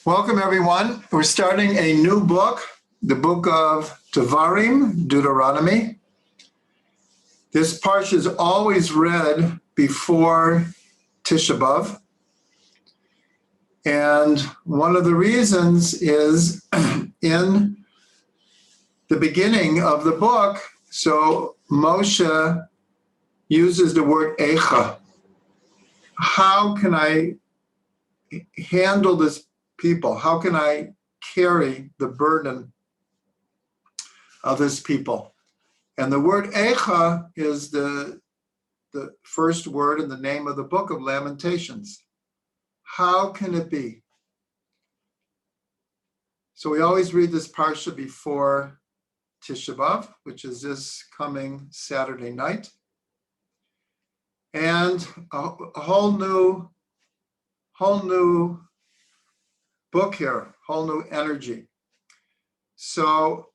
Welcome, everyone. We're starting a new book, the book of Devarim, Deuteronomy. This parsha is always read before Tisha B'Av. And one of the reasons is in the beginning of the book, so Moshe uses the word Echa. How can I handle this people? How can I carry the burden of this people? And the word Echa is the first word in the name of the book of Lamentations. How can it be? So we always read this parsha before Tisha B'Av, which is this coming Saturday night. And a whole new book here, whole new energy. So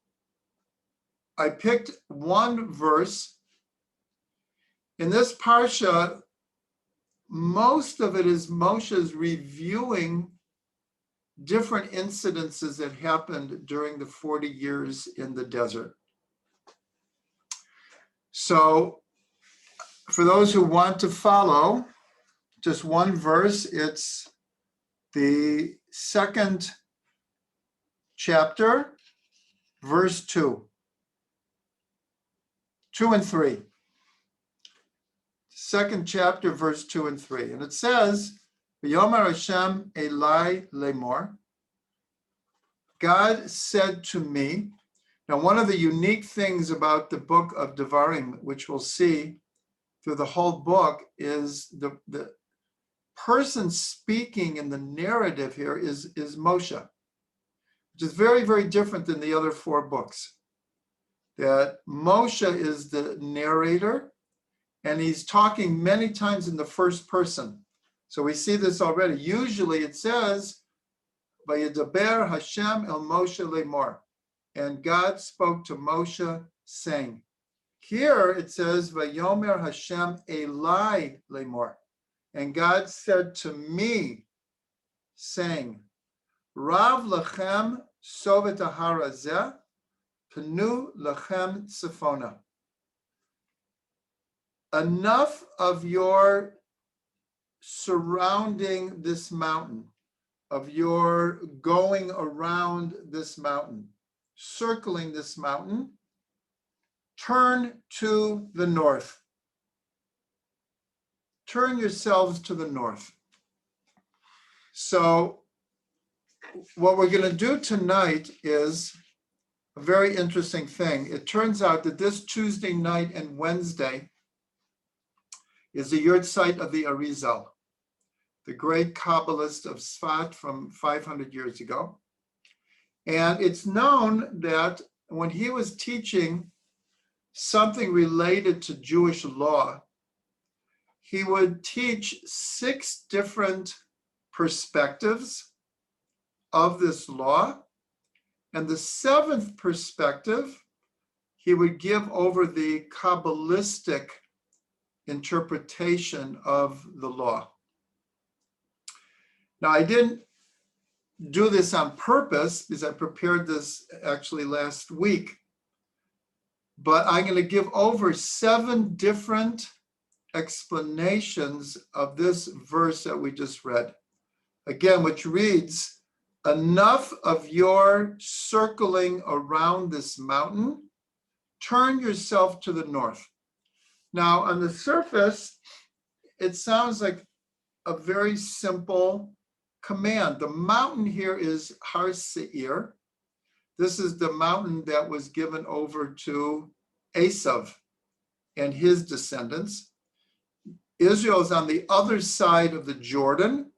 I picked one verse. In this parsha, most of it is Moshe's reviewing different incidences that happened during the 40 years in the desert. So for those who want to follow, just one verse, it's the second chapter, verse 2 and 3. Second chapter, verse 2 and 3. And it says, V'yomer Hashem Eli lemor. God said to me. Now, one of the unique things about the book of Devarim, which we'll see through the whole book, is the person speaking in the narrative here is Moshe, which is very, very different than the other four books. That Moshe is the narrator, and he's talking many times in the first person. So we see this already. Usually it says, Vayedaber Hashem el Moshe lemor, and God spoke to Moshe saying. Here it says, Vayomer Hashem Eli lemor, and God said to me, saying, Rav lechem sovet ahar hazeh, penu lechem tzefona. Enough of your surrounding this mountain, of your going around this mountain, circling this mountain, turn to the north. Turn yourselves to the north. So what we're going to do tonight is a very interesting thing. It turns out that this Tuesday night and Wednesday is the yahrzeit of the Arizal, the great Kabbalist of Sfat from 500 years ago. And it's known that when he was teaching something related to Jewish law, he would teach 6 different perspectives of this law. And the 7th perspective, he would give over the Kabbalistic interpretation of the law. Now, I didn't do this on purpose because I prepared this actually last week, but I'm going to give over 7 different explanations of this verse that we just read. Again, which reads, enough of your circling around this mountain, turn yourself to the north. Now, on the surface, it sounds like a very simple command. The mountain here is Har Seir. This is the mountain that was given over to Esav and his descendants. Israel is on the other side of the Jordan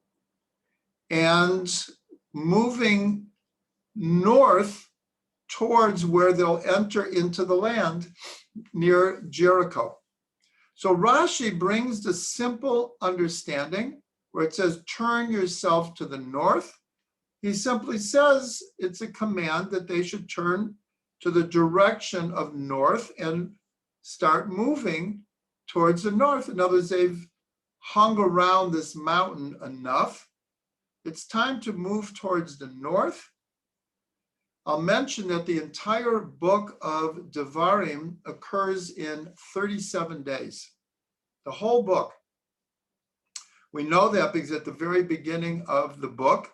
and moving north towards where they'll enter into the land near Jericho. So Rashi brings the simple understanding where it says, turn yourself to the north. He simply says it's a command that they should turn to the direction of north and start moving towards the north. In other words, they've hung around this mountain enough. it's time to move towards the north. I'll mention that the entire book of Devarim occurs in 37 days, the whole book. We know that because at the very beginning of the book,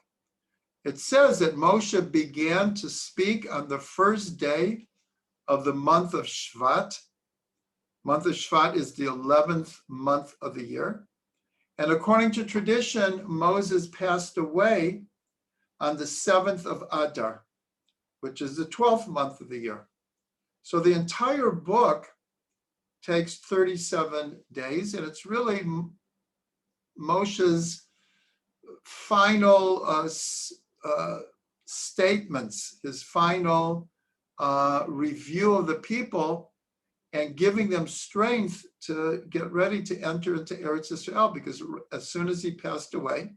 it says that Moshe began to speak on the first day of the month of Shvat. Month of Shvat is the 11th month of the year. And according to tradition, Moses passed away on the 7th of Adar, which is the 12th month of the year. So the entire book takes 37 days, and it's really Moshe's final statements, his final review of the people, and giving them strength to get ready to enter into Eretz Israel, because as soon as he passed away,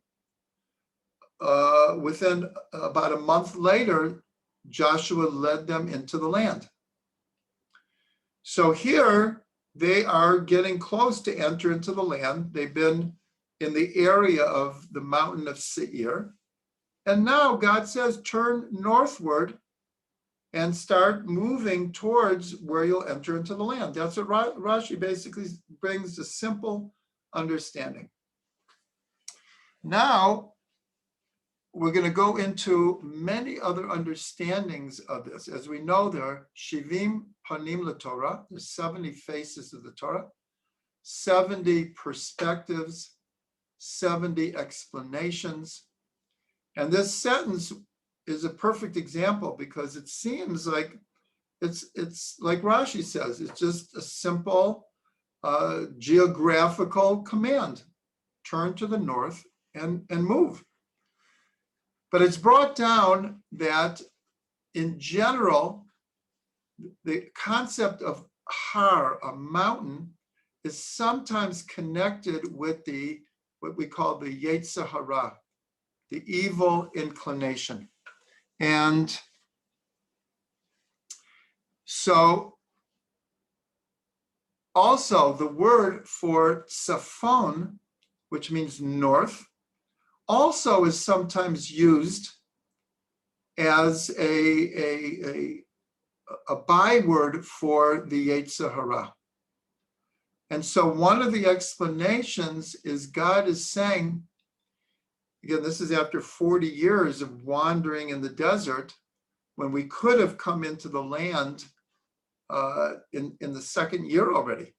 within about a month later, Joshua led them into the land. So here they are getting close to enter into the land. They've been in the area of the mountain of Seir. And now God says, turn northward and start moving towards where you'll enter into the land. That's what Rashi basically brings, a simple understanding. Now, we're going to go into many other understandings of this. As we know, there are Shivim Panim LaTorah, there's 70 faces of the Torah, 70 perspectives, 70 explanations. And this sentence is a perfect example because it seems like it's like Rashi says, it's just a simple geographical command. Turn to the north and move. But it's brought down that in general, the concept of har, a mountain, is sometimes connected with what we call the Yetzer Hara, the evil inclination. And so also the word for tzafon, which means north, also is sometimes used as a byword for the Yetzer Hara. And so one of the explanations is God is saying, again, this is after 40 years of wandering in the desert, when we could have come into the land in the second year already.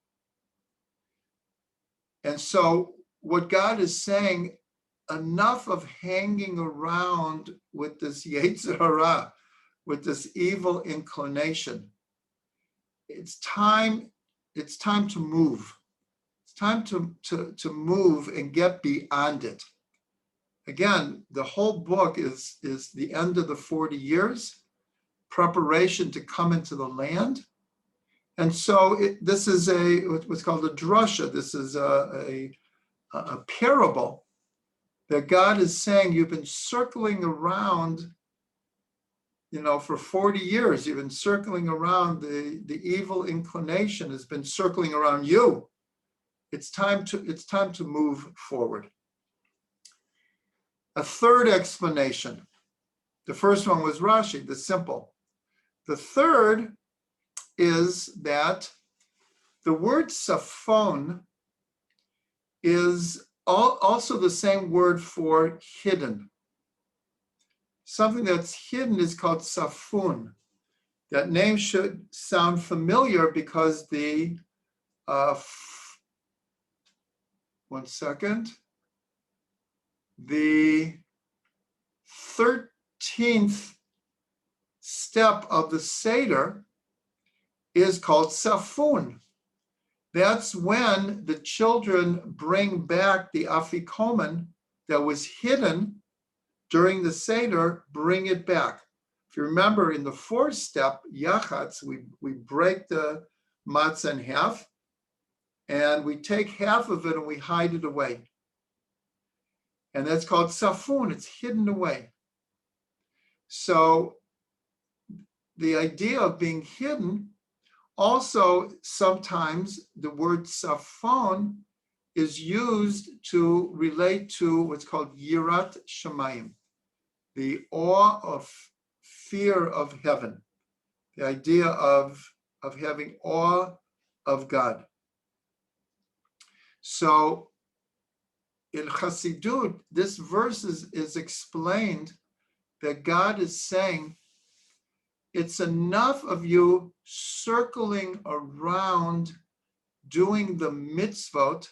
And so what God is saying, enough of hanging around with this Yetzer Hara, with this evil inclination. It's time to move. It's time to move and get beyond it. Again, the whole book is the end of the 40 years, preparation to come into the land. And so this is what's called a drasha. This is a parable that God is saying, you've been circling around, for 40 years, you've been circling around, the evil inclination has been circling around you. It's time to move forward. A third explanation. The first one was Rashi, the simple. The third is that the word safon is also the same word for hidden. Something that's hidden is called safun. That name should sound familiar because the 13th step of the Seder is called safun. That's when the children bring back the afikomen that was hidden during the Seder, bring it back. If you remember, in the fourth step, yachatz, we break the matzah in half, and we take half of it and we hide it away. And that's called safun, it's hidden away. So the idea of being hidden, also sometimes the word safon is used to relate to what's called Yirat Shamayim, the awe of fear of heaven, the idea of having awe of God. So in Chassidut, this verse is explained that God is saying, it's enough of you circling around doing the mitzvot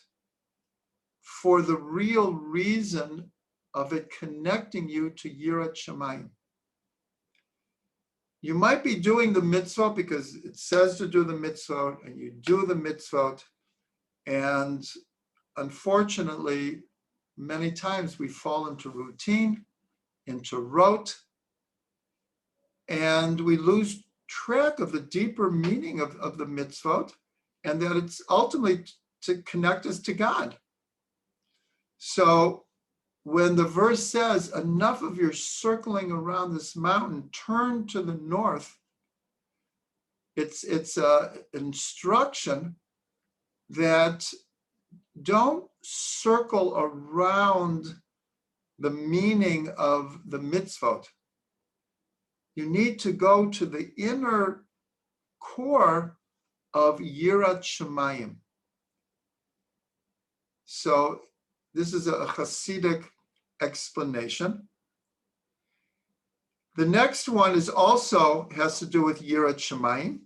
for the real reason of it connecting you to Yirat Shamayim. You might be doing the mitzvot because it says to do the mitzvot, and you do the mitzvot, and unfortunately, many times we fall into routine, into rote, and we lose track of the deeper meaning of the mitzvot, and that it's ultimately to connect us to God. So when the verse says, enough of your circling around this mountain, turn to the north, it's an instruction that don't circle around the meaning of the mitzvot. You need to go to the inner core of Yirat Shamayim. So this is a Hasidic explanation. The next one has to do with Yirat Shamayim,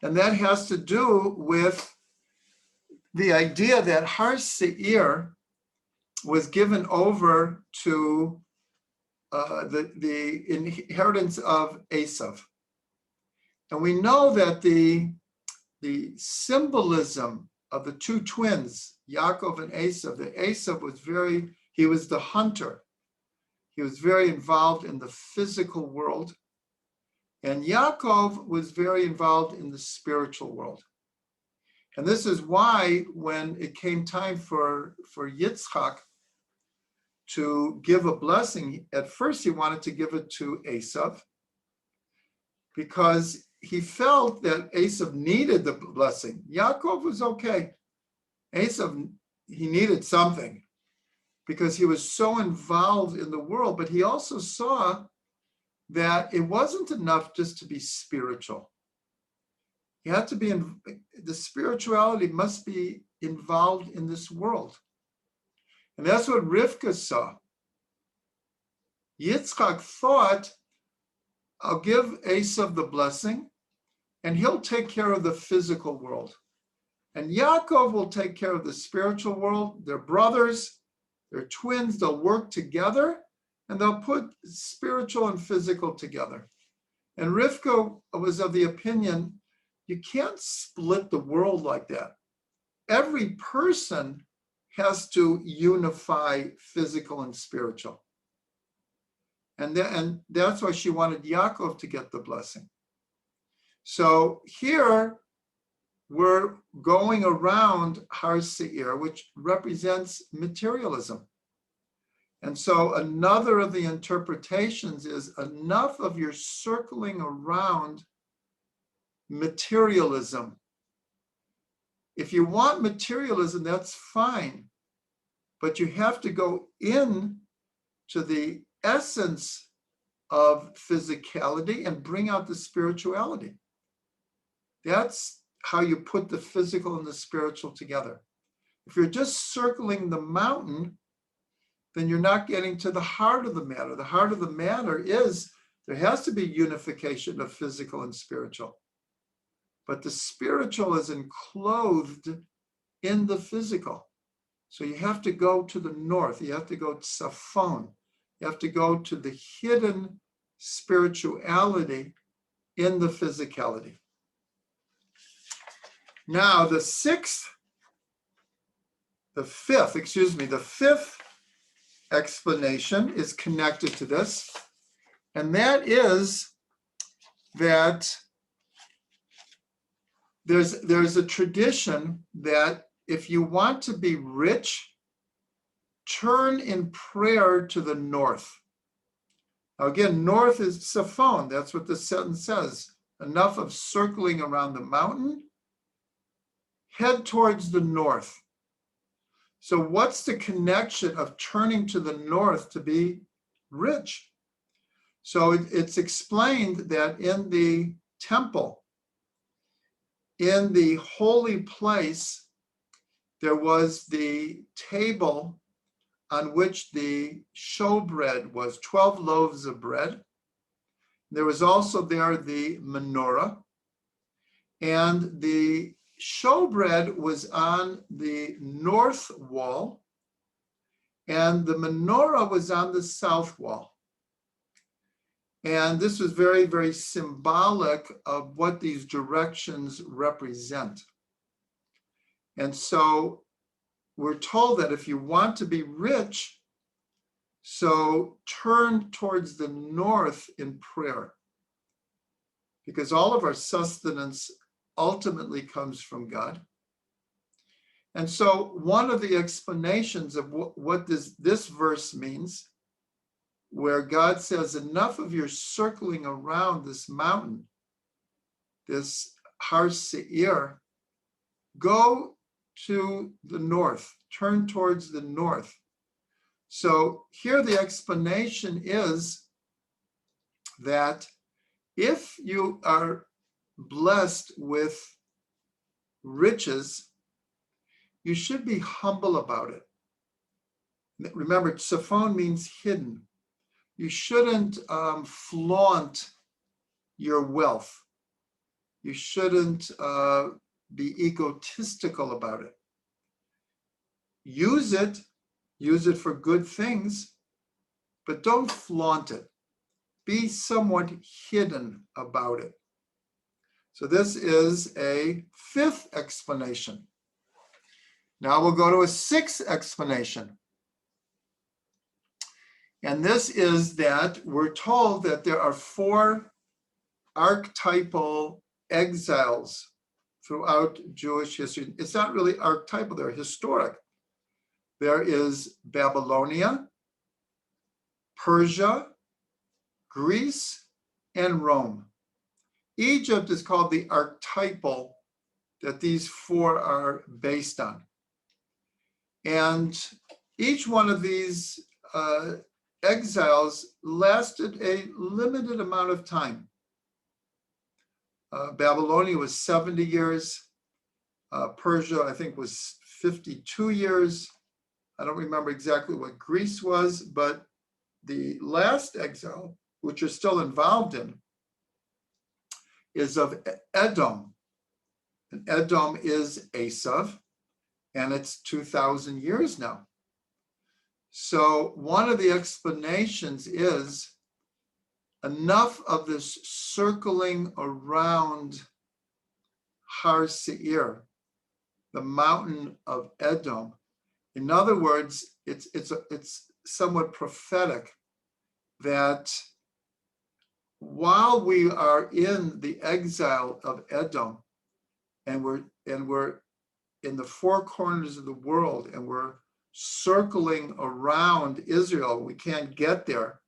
and that has to do with the idea that Har Seir was given over to the inheritance of Esav. And we know that the symbolism of the two twins, Yaakov and Esav, that Esav he was the hunter. He was very involved in the physical world. And Yaakov was very involved in the spiritual world. And this is why when it came time for Yitzchak to give a blessing, at first he wanted to give it to Esav because he felt that Esav needed the blessing. Yaakov was okay. Esav, he needed something because he was so involved in the world, but he also saw that it wasn't enough just to be spiritual. You have to be the spirituality must be involved in this world. And that's what Rivka saw. Yitzchak thought, I'll give Esav the blessing, and he'll take care of the physical world. And Yaakov will take care of the spiritual world. They're brothers, they're twins, they'll work together, and they'll put spiritual and physical together. And Rivka was of the opinion, you can't split the world like that. Every person has to unify physical and spiritual. And that's why she wanted Yaakov to get the blessing. So here we're going around Har Seir, which represents materialism. And so another of the interpretations is enough of your circling around materialism. If you want materialism, that's fine, but you have to go in to the essence of physicality and bring out the spirituality. That's how you put the physical and the spiritual together. If you're just circling the mountain, then you're not getting to the heart of the matter. The heart of the matter is there has to be unification of physical and spiritual. But the spiritual is enclosed in the physical. So you have to go to the north. You have to go to Safon. You have to go to the hidden spirituality in the physicality. Now, the fifth explanation is connected to this, and that is that there's a tradition that if you want to be rich, turn in prayer to the north. Now again, north is Safon. That's what the sentence says. Enough of circling around the mountain. head towards the north. So what's the connection of turning to the north to be rich? So it's explained that in the temple, in the holy place, there was the table on which the showbread was, 12 loaves of bread. There was also there the menorah, and the showbread was on the north wall, and the menorah was on the south wall. And this was very, very symbolic of what these directions represent. And so we're told that if you want to be rich, so turn towards the north in prayer, because all of our sustenance ultimately comes from God. And so one of the explanations of what this verse means, where God says, enough of your circling around this mountain, this Har Seir, go to the north, turn towards the north. So here the explanation is that if you are blessed with riches, you should be humble about it. Remember, tzafon means hidden. You shouldn't flaunt your wealth. You shouldn't be egotistical about it. Use it for good things, but don't flaunt it. Be somewhat hidden about it. So this is a fifth explanation. Now we'll go to a sixth explanation. And this is that we're told that there are 4 archetypal exiles throughout Jewish history. It's not really archetypal, they're historic. There is Babylonia, Persia, Greece, and Rome. Egypt is called the archetypal that these 4 are based on. And each one of these exiles lasted a limited amount of time. Babylonia was 70 years. Persia, I think, was 52 years. I don't remember exactly what Greece was, but the last exile, which you're still involved in, is of Edom. And Edom is Esav, and it's 2,000 years now. So one of the explanations is enough of this circling around Har Seir, the mountain of Edom. In other words, it's somewhat prophetic that while we are in the exile of Edom, and we're in the 4 corners of the world, and we're circling around Israel, we can't get there,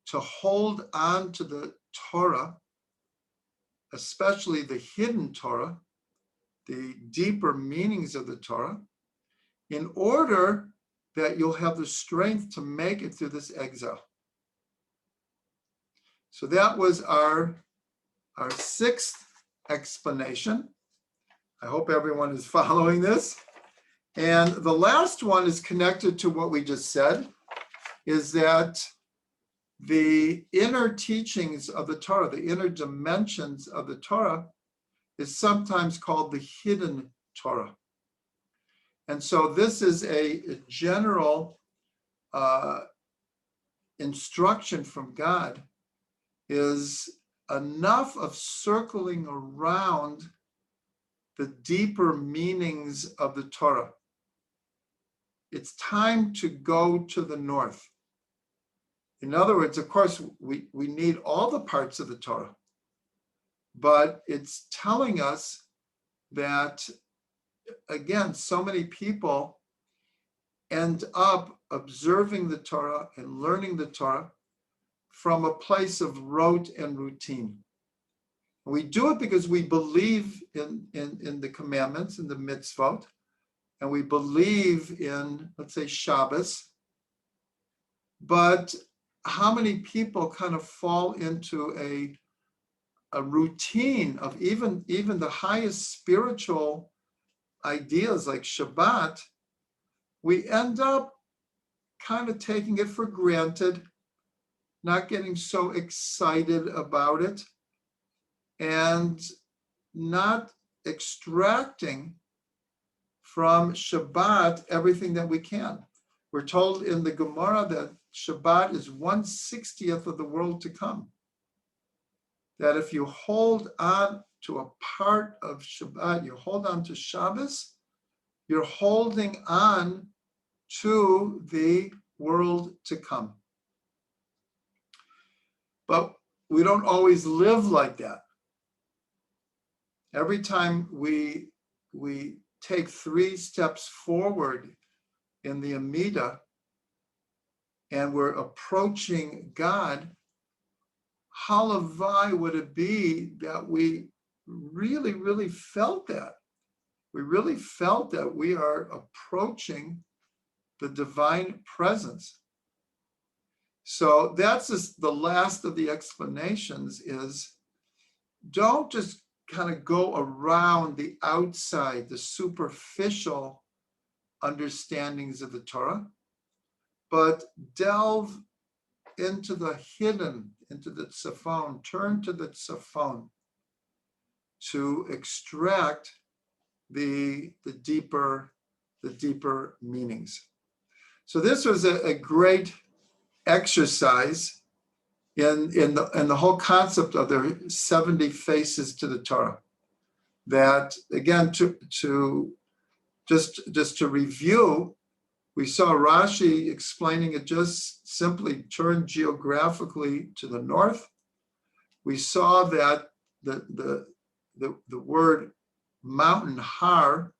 to hold on to the Torah, especially the hidden Torah, the deeper meanings of the Torah, in order that you'll have the strength to make it through this exile. So that was our 6th explanation. I hope everyone is following this. And the last one is connected to what we just said, is that the inner teachings of the Torah, the inner dimensions of the Torah, is sometimes called the hidden Torah. And so this is a general instruction from God, is enough of circling around the deeper meanings of the Torah. It's time to go to the north. In other words, of course, we need all the parts of the Torah, but it's telling us that, again, so many people end up observing the Torah and learning the Torah from a place of rote and routine. And we do it because we believe in the commandments and the mitzvot, and we believe in, let's say, Shabbos. But how many people kind of fall into a routine of even the highest spiritual ideas like Shabbat? We end up kind of taking it for granted, not getting so excited about it, and not extracting from Shabbat everything that we can. We're told in the Gemara that Shabbat is 1/60th of the world to come. That if you hold on to a part of Shabbat, you hold on to Shabbos, you're holding on to the world to come. But we don't always live like that. Every time we take 3 steps forward in the Amidah and we're approaching God, halavai would it be that we really, really felt that. We really felt that we are approaching the divine presence. So that's just the last of the explanations is don't just kind of go around the outside, the superficial understandings of the Torah, but delve into the hidden, into the tzafon, turn to the tzafon to extract the deeper meanings. So this was a great exercise in the whole concept of the 70 faces to the Torah. That again, to just to review, we saw Rashi explaining it just simply turned geographically to the north. We saw that the word mountain har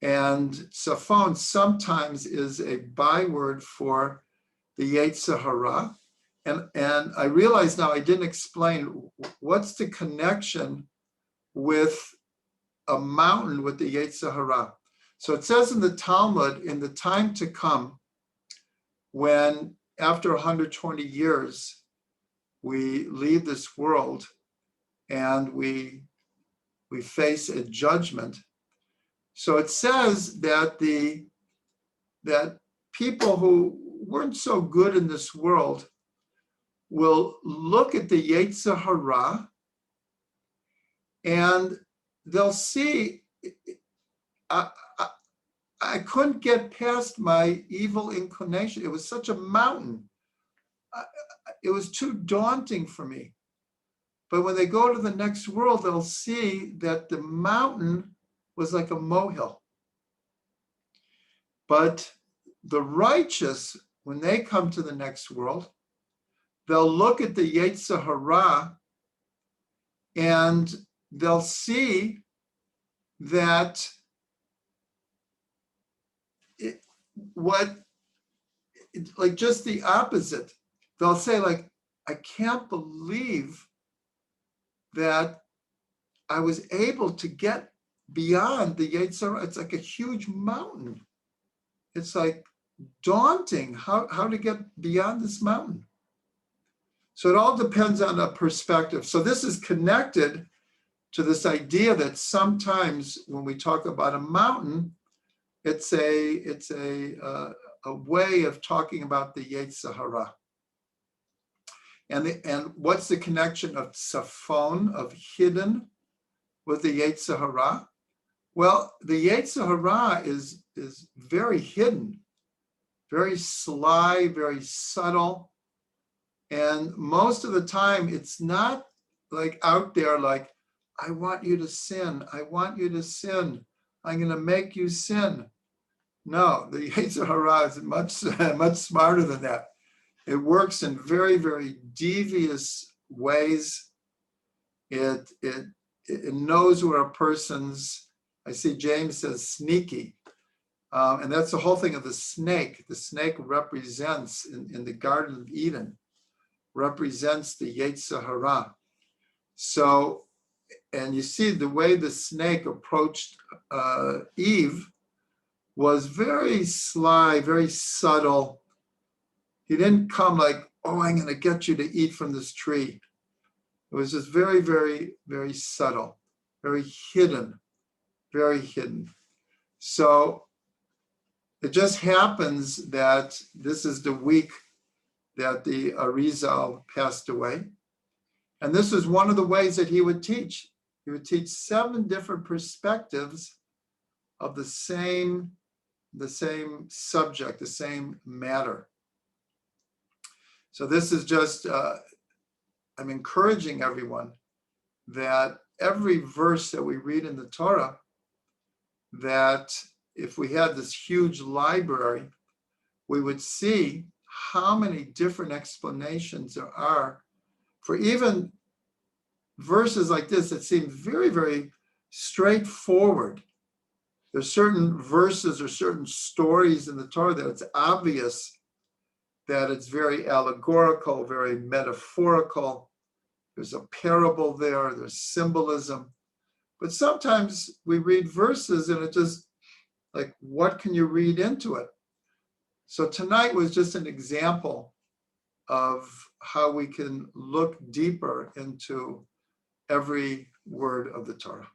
and tzafon sometimes is a byword for the Yetzer Hara. And I realize now I didn't explain what's the connection with a mountain with the Yetzer Hara. So it says in the Talmud, in the time to come, when after 120 years, we leave this world and we face a judgment. So it says that that people who weren't so good in this world will look at the Yetzer Hara and they'll see, I couldn't get past my evil inclination. It was such a mountain. It was too daunting for me. But when they go to the next world, they'll see that the mountain was like a molehill. But the righteous, when they come to the next world, they'll look at the Yetzer Hara and they'll see that like just the opposite. They'll say like, I can't believe that I was able to get beyond the Yetzer Hara. It's like a huge mountain. It's like daunting how to get beyond this mountain. So it all depends on a perspective. So this is connected to this idea that sometimes when we talk about a mountain, it's a way of talking about the Yetzer Hara. And what's the connection of tzafon, of hidden, with the Yetzer Hara? Well, the Yetzer Hara is very hidden, very sly, very subtle. And most of the time, it's not like out there like, I want you to sin. I want you to sin. I'm going to make you sin. No, the Yetzer Hara is much smarter than that. It works in very, very devious ways. It knows where a person's, I see James says sneaky. And that's the whole thing of the snake. The snake represents, in the Garden of Eden, represents the Yetzer Hara. So, and you see the way the snake approached Eve was very sly, very subtle. He didn't come like, oh, I'm going to get you to eat from this tree. It was just very, very, very subtle, very hidden, very hidden. So it just happens that this is the week that the Arizal passed away. And this is one of the ways that he would teach. He would teach 7 different perspectives of the same subject, the same matter. So this is just, I'm encouraging everyone that every verse that we read in the Torah, that if we had this huge library, we would see how many different explanations there are for even verses like this that seem very, very straightforward. There's certain verses or certain stories in the Torah that it's obvious that it's very allegorical, very metaphorical. There's a parable there, there's symbolism. But sometimes we read verses and it just, like, what can you read into it? So tonight was just an example of how we can look deeper into every word of the Torah.